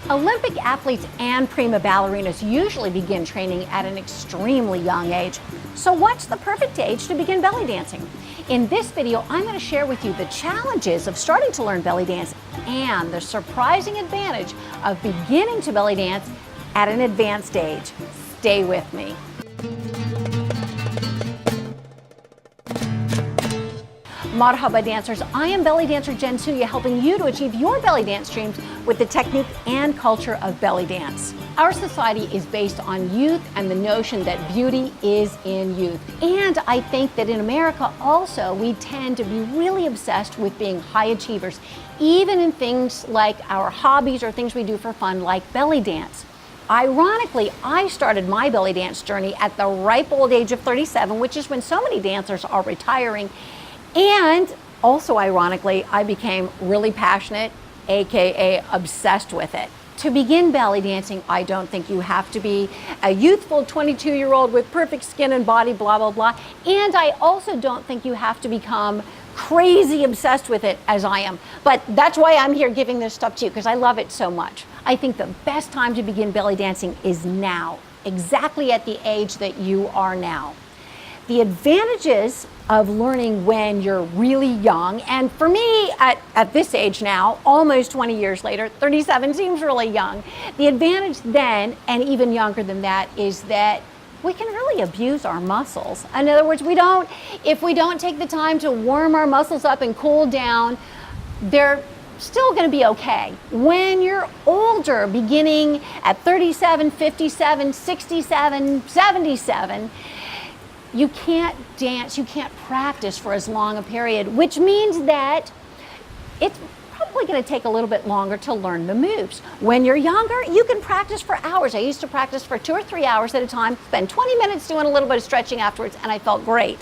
Olympic athletes and prima ballerinas usually begin training at an extremely young age. So what's the perfect age to begin belly dancing? In this video, I'm going to share with you the challenges of starting to learn belly dance and the surprising advantage of beginning to belly dance at an advanced age. Stay with me. Marhaba dancers, I am belly dancer Jensuya, helping you to achieve your belly dance dreams with the technique and culture of belly dance. Our society is based on youth and the notion that beauty is in youth. And I think that in America also, we tend to be really obsessed with being high achievers, even in things like our hobbies or things we do for fun, like belly dance. Ironically, I started my belly dance journey at the ripe old age of 37, which is when so many dancers are retiring. And also ironically, I became really passionate, AKA obsessed with it. To begin belly dancing, I don't think you have to be a youthful 22-year-old with perfect skin and body, blah, blah, blah. And I also don't think you have to become crazy obsessed with it as I am. But that's why I'm here giving this stuff to you, because I love it so much. I think the best time to begin belly dancing is now, exactly at the age that you are now. The advantages of learning when you're really young, and for me at this age now, almost 20 years later, 37 seems really young. The advantage then, and even younger than that, is that we can really abuse our muscles. In other words, if we don't take the time to warm our muscles up and cool down, they're still going to be okay. When you're older, beginning at 37, 57, 67, 77, you can't dance, you can't practice for as long a period, which means that it's probably going to take a little bit longer to learn the moves. When you're younger, you can practice for hours. I used to practice for 2 or 3 hours at a time, spend 20 minutes doing a little bit of stretching afterwards, and I felt great.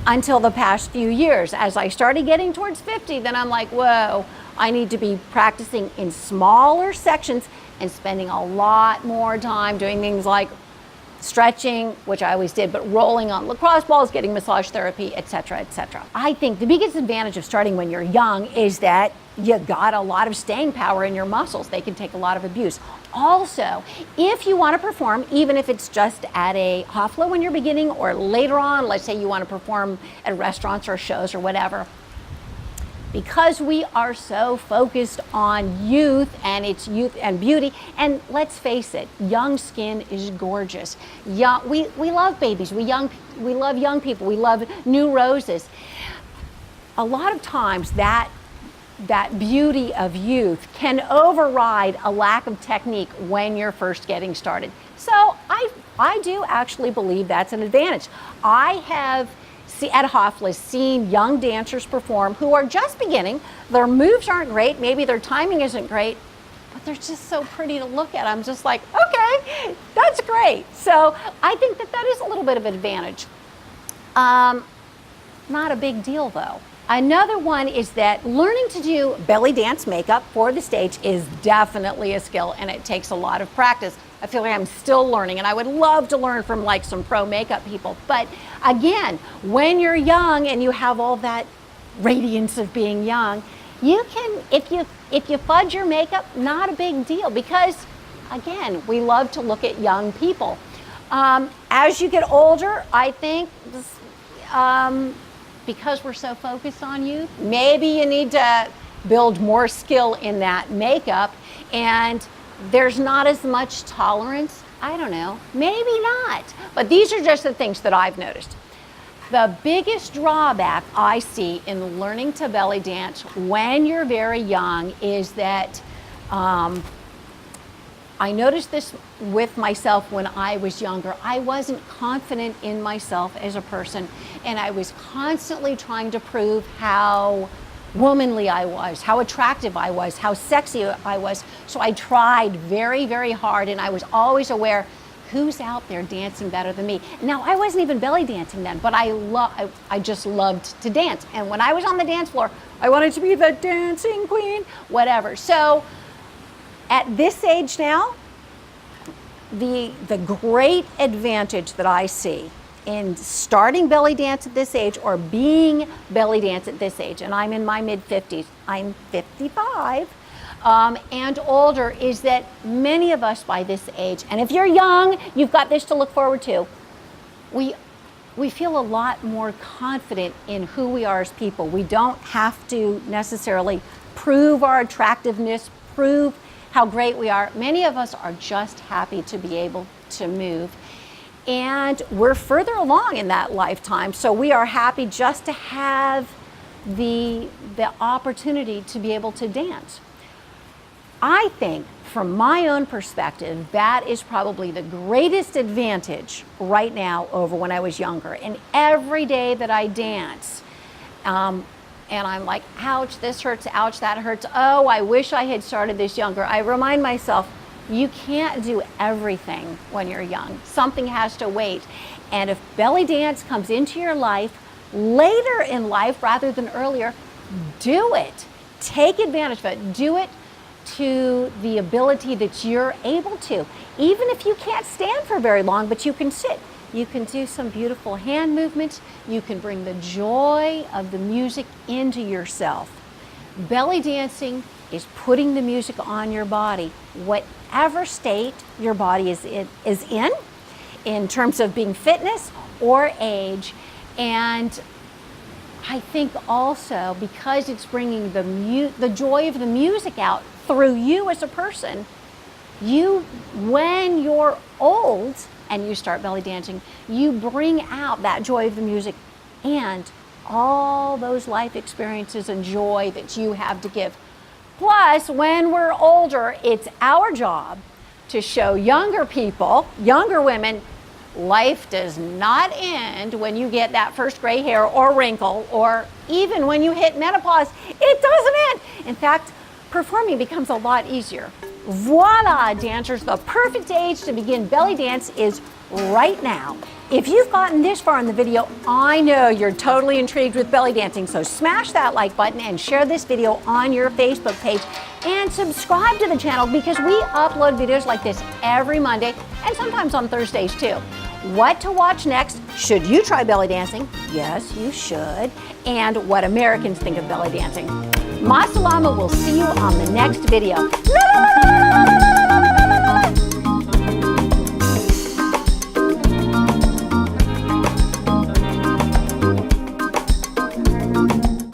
Until the past few years. As I started getting towards 50, then I'm like, whoa, I need to be practicing in smaller sections and spending a lot more time doing things like stretching, which I always did, but rolling on lacrosse balls, getting massage therapy, etc., etc. I think the biggest advantage of starting when you're young is that you got a lot of staying power in your muscles. They can take a lot of abuse. Also, if you want to perform, even if it's just at a hafla when you're beginning or later on, let's say you want to perform at restaurants or shows or whatever, because we are so focused on youth and beauty, and let's face it, young skin is gorgeous. We love babies, we love young people, we love new roses. A lot of times that beauty of youth can override a lack of technique when you're first getting started. So I do actually believe that's an advantage. I have at haflas seen young dancers perform who are just beginning. Their moves aren't great, maybe their timing isn't great, but they're just so pretty to look at. I'm just like, okay, that's great. So I think that is a little bit of an advantage. Not a big deal though. Another one is that learning to do belly dance makeup for the stage is definitely a skill, and it takes a lot of practice. I feel like I'm still learning, and I would love to learn from like some pro makeup people. But again, when you're young and you have all that radiance of being young, you can, if you fudge your makeup, not a big deal, because again, we love to look at young people. As you get older, I think because we're so focused on youth, maybe you need to build more skill in that makeup, and there's not as much tolerance. I don't know, maybe not. But these are just the things that I've noticed. The biggest drawback I see in learning to belly dance when you're very young is that I noticed this with myself when I was younger. I wasn't confident in myself as a person, and I was constantly trying to prove how womanly I was, how attractive I was, how sexy I was. So I tried very, very hard, and I was always aware, who's out there dancing better than me? Now, I wasn't even belly dancing then, but I just loved to dance. And when I was on the dance floor, I wanted to be the dancing queen, whatever. So at this age now, the great advantage that I see in starting belly dance at this age or being belly dance at this age, and I'm in my mid-50s, I'm 55, and older is that many of us by this age, and if you're young, you've got this to look forward to, we feel a lot more confident in who we are as people. We don't have to necessarily prove our attractiveness, prove how great we are. Many of us are just happy to be able to move. And we're further along in that lifetime, so we are happy just to have the opportunity to be able to dance. I think, from my own perspective, that is probably the greatest advantage right now over when I was younger. And every day that I dance, and I'm like, ouch, this hurts, ouch, that hurts. Oh, I wish I had started this younger. I remind myself, you can't do everything when you're young. Something has to wait. And if belly dance comes into your life later in life rather than earlier, do it. Take advantage of it. Do it to the ability that you're able to. Even if you can't stand for very long, but you can sit. You can do some beautiful hand movements. You can bring the joy of the music into yourself. Belly dancing is putting the music on your body, whatever state your body is in terms of being fitness or age. And I think also because it's bringing the joy of the music out through you as a person, when you're old and you start belly dancing, you bring out that joy of the music and all those life experiences and joy that you have to give. Plus, when we're older, it's our job to show younger people, younger women, life does not end when you get that first gray hair or wrinkle, or even when you hit menopause. It doesn't end. In fact, performing becomes a lot easier. Voila, dancers, the perfect age to begin belly dance is right now. If you've gotten this far in the video, I know you're totally intrigued with belly dancing, so smash that like button and share this video on your Facebook page and subscribe to the channel because we upload videos like this every Monday and sometimes on Thursdays too. What to watch next? Should you try belly dancing? Yes, you should. And what Americans think of belly dancing. Masalama will see you on the next video. La, la, la, la.